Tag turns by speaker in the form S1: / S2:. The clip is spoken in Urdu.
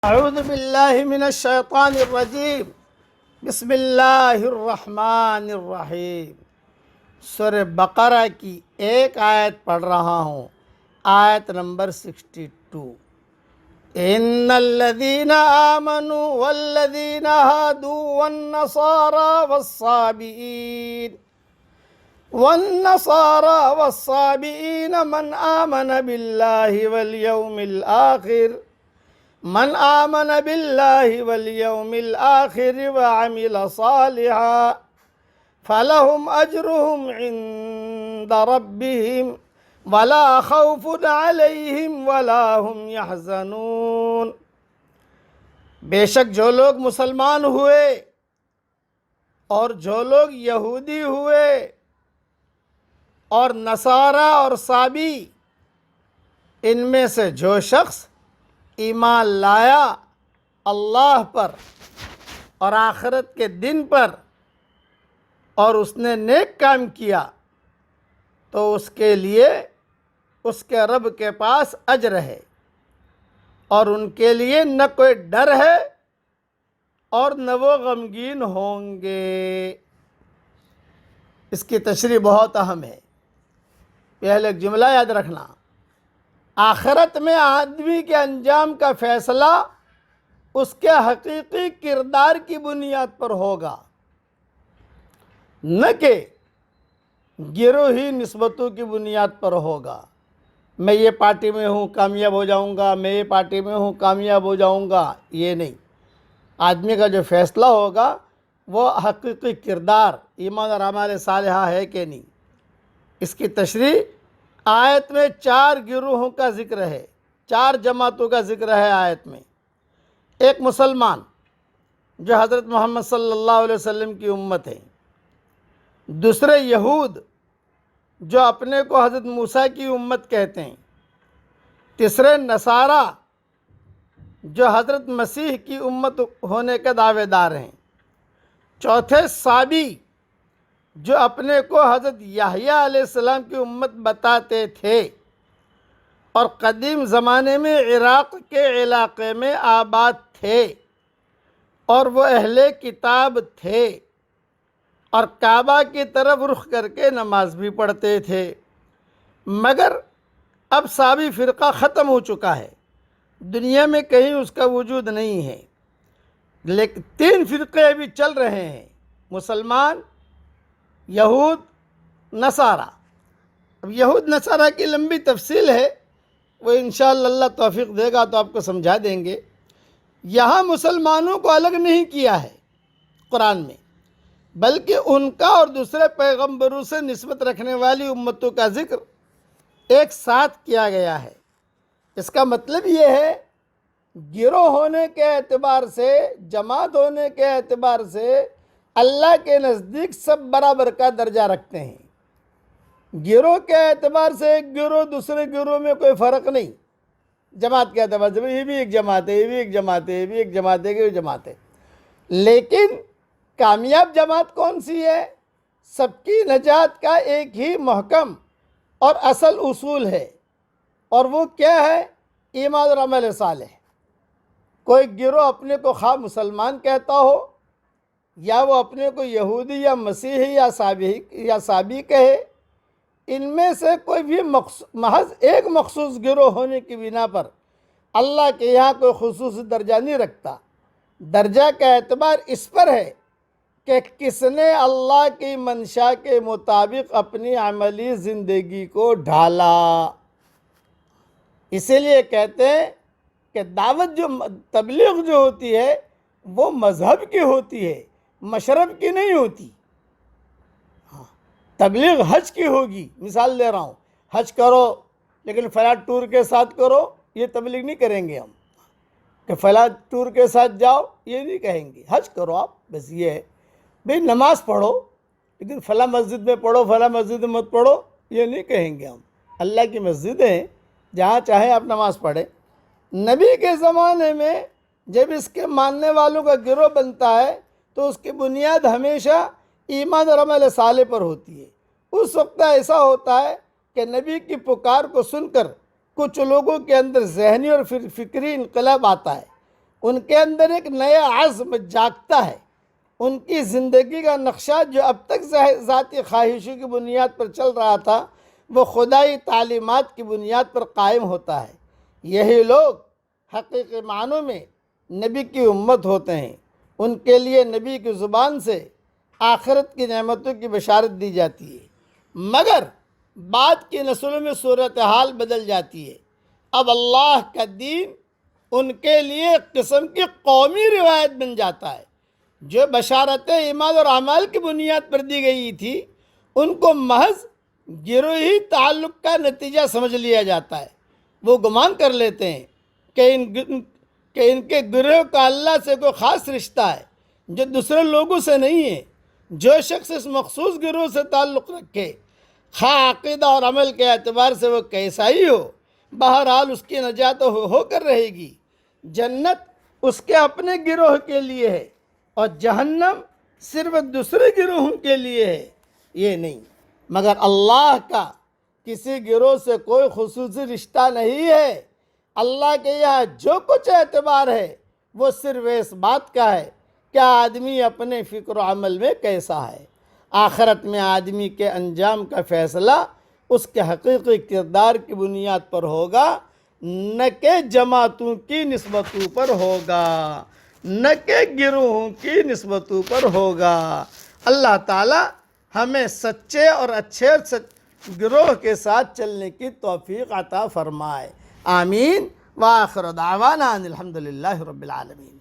S1: اعوذ باللہ من الشیطان الرجیم بسم اللہ الرحمن الرحیم۔ سورہ بقرہ کی ایک آیت پڑھ رہا ہوں، آیت نمبر 62۔ ان الذین آمنوا والذین ہادوا والصابئین من آمن باللہ واليوم الآخر وعمل صالحا فلهم أجرهم عند ربهم ولا خوف عليهم ولا هم يحزنون۔ بے شک جو لوگ مسلمان ہوئے اور جو لوگ یہودی ہوئے اور نصارہ اور صابی، ان میں سے جو شخص ایمان لایا اللہ پر اور آخرت کے دن پر اور اس نے نیک کام کیا، تو اس کے لیے اس کے رب کے پاس اجر ہے، اور ان کے لیے نہ کوئی ڈر ہے اور نہ وہ غمگین ہوں گے۔ اس کی تشریح بہت اہم ہے۔ پہلے ایک جملہ یاد رکھنا، آخرت میں آدمی کے انجام کا فیصلہ اس کے حقیقی کردار کی بنیاد پر ہوگا، نہ کہ گروہی نسبتوں کی بنیاد پر ہوگا۔ میں یہ پارٹی میں ہوں کامیاب ہو جاؤں گا، میں یہ پارٹی میں ہوں کامیاب ہو جاؤں گا، یہ نہیں۔ آدمی کا جو فیصلہ ہوگا وہ حقیقی کردار، ایمان اور اعمال صالحہ ہے کہ نہیں۔ اس کی تشریح آیت میں 4 گروہوں کا ذکر ہے، 4 جماعتوں کا ذکر ہے آیت میں۔ ایک مسلمان جو حضرت محمد صلی اللہ علیہ وسلم کی امت ہے، دوسرے یہود جو اپنے کو حضرت موسیٰ کی امت کہتے ہیں، تیسرے نصارہ جو حضرت مسیح کی امت ہونے کے دعوے دار ہیں، چوتھے صابی جو اپنے کو حضرت یحییٰ علیہ السلام کی امت بتاتے تھے اور قدیم زمانے میں عراق کے علاقے میں آباد تھے، اور وہ اہل کتاب تھے اور کعبہ کی طرف رخ کر کے نماز بھی پڑھتے تھے۔ مگر اب صابی فرقہ ختم ہو چکا ہے، دنیا میں کہیں اس کا وجود نہیں ہے، لیکن 3 فرقے ابھی چل رہے ہیں، مسلمان، یہود، نصارہ۔ اب یہود نصارہ کی لمبی تفصیل ہے، وہ انشاءاللہ اللہ توفیق دے گا تو آپ کو سمجھا دیں گے۔ یہاں مسلمانوں کو الگ نہیں کیا ہے قرآن میں، بلکہ ان کا اور دوسرے پیغمبروں سے نسبت رکھنے والی امتوں کا ذکر ایک ساتھ کیا گیا ہے۔ اس کا مطلب یہ ہے، گروہ ہونے کے اعتبار سے، جماعت ہونے کے اعتبار سے اللہ کے نزدیک سب برابر کا درجہ رکھتے ہیں۔ گروہ کے اعتبار سے ایک گروہ دوسرے گروہ میں کوئی فرق نہیں، جماعت کے اعتبار سے یہ بھی ایک جماعت ہے، یہ بھی ایک جماعت ہے، یہ بھی ایک جماعت ہے، یہ بھی جماعت ہے۔ لیکن کامیاب جماعت کون سی ہے؟ سب کی نجات کا ایک ہی محکم اور اصل اصول ہے، اور وہ کیا ہے؟ ایمان اور عمل صالح۔ کوئی گروہ اپنے کو خواہ مسلمان کہتا ہو، یا وہ اپنے کو یہودی یا مسیحی یا صابی کہے، ان میں سے کوئی بھی محض ایک مخصوص گروہ ہونے کی بنا پر اللہ کے یہاں کوئی خصوصی درجہ نہیں رکھتا۔ درجہ کا اعتبار اس پر ہے کہ کس نے اللہ کی منشا کے مطابق اپنی عملی زندگی کو ڈھالا۔ اسی لیے کہتے ہیں کہ دعوت تبلیغ جو ہوتی ہے وہ مذہب کی ہوتی ہے، مشرب کی نہیں ہوتی۔ تبلیغ حج کی ہوگی، مثال دے رہا ہوں، حج کرو لیکن فلاں ٹور کے ساتھ کرو، یہ تبلیغ نہیں کریں گے ہم، کہ فلاں ٹور کے ساتھ جاؤ، یہ نہیں کہیں گے۔ حج کرو آپ، بس یہ ہے۔ بھئی نماز پڑھو لیکن فلاں مسجد میں پڑھو، فلاں مسجد میں مت پڑھو، یہ نہیں کہیں گے ہم۔ اللہ کی مسجدیں ہیں، جہاں چاہیں آپ نماز پڑھیں۔ نبی کے زمانے میں جب اس کے ماننے والوں کا گروہ بنتا ہے تو اس کی بنیاد ہمیشہ ایمان اور عمل صالح پر ہوتی ہے۔ اس وقت ایسا ہوتا ہے کہ نبی کی پکار کو سن کر کچھ لوگوں کے اندر ذہنی اور فکری انقلاب آتا ہے، ان کے اندر ایک نیا عزم جاگتا ہے. ان کی زندگی کا نقشہ جو اب تک ذاتی خواہشوں کی بنیاد پر چل رہا تھا وہ خدائی تعلیمات کی بنیاد پر قائم ہوتا ہے. یہی لوگ حقیقی معنوں میں نبی کی امت ہوتے ہیں. ان کے لیے نبی کی زبان سے آخرت کی نعمتوں کی بشارت دی جاتی ہے. مگر بعد کی نسلوں میں صورتحال بدل جاتی ہے. اب اللہ کا دین ان کے لیے ایک قسم کی قومی روایت بن جاتا ہے. جو بشارت ایمان اور اعمال کی بنیاد پر دی گئی تھی ان کو محض گروہی تعلق کا نتیجہ سمجھ لیا جاتا ہے. وہ گمان کر لیتے ہیں کہ ان کے گروہ کا اللہ سے کوئی خاص رشتہ ہے جو دوسرے لوگوں سے نہیں ہے. جو شخص اس مخصوص گروہ سے تعلق رکھے خواہ عقیدہ اور عمل کے اعتبار سے وہ کیسا ہی ہو، بہرحال اس کی نجات ہو کر رہے گی. جنت اس کے اپنے گروہ کے لیے ہے اور جہنم صرف دوسرے گروہوں کے لیے ہے. یہ نہیں، مگر اللہ کا کسی گروہ سے کوئی خصوصی رشتہ نہیں ہے. اللہ کے یہاں جو کچھ اعتبار ہے وہ صرف اس بات کا ہے کہ آدمی اپنے فکر و عمل میں کیسا ہے. آخرت میں آدمی کے انجام کا فیصلہ اس کے حقیقی کردار کی بنیاد پر ہوگا، نہ کہ جماعتوں کی نسبتوں پر ہوگا، نہ کہ گروہوں کی نسبتوں پر ہوگا. اللہ تعالی ہمیں سچے اور اچھے گروہ کے ساتھ چلنے کی توفیق عطا فرمائے. آمین. وآخر دعوانا ان الحمدللہ رب العالمین.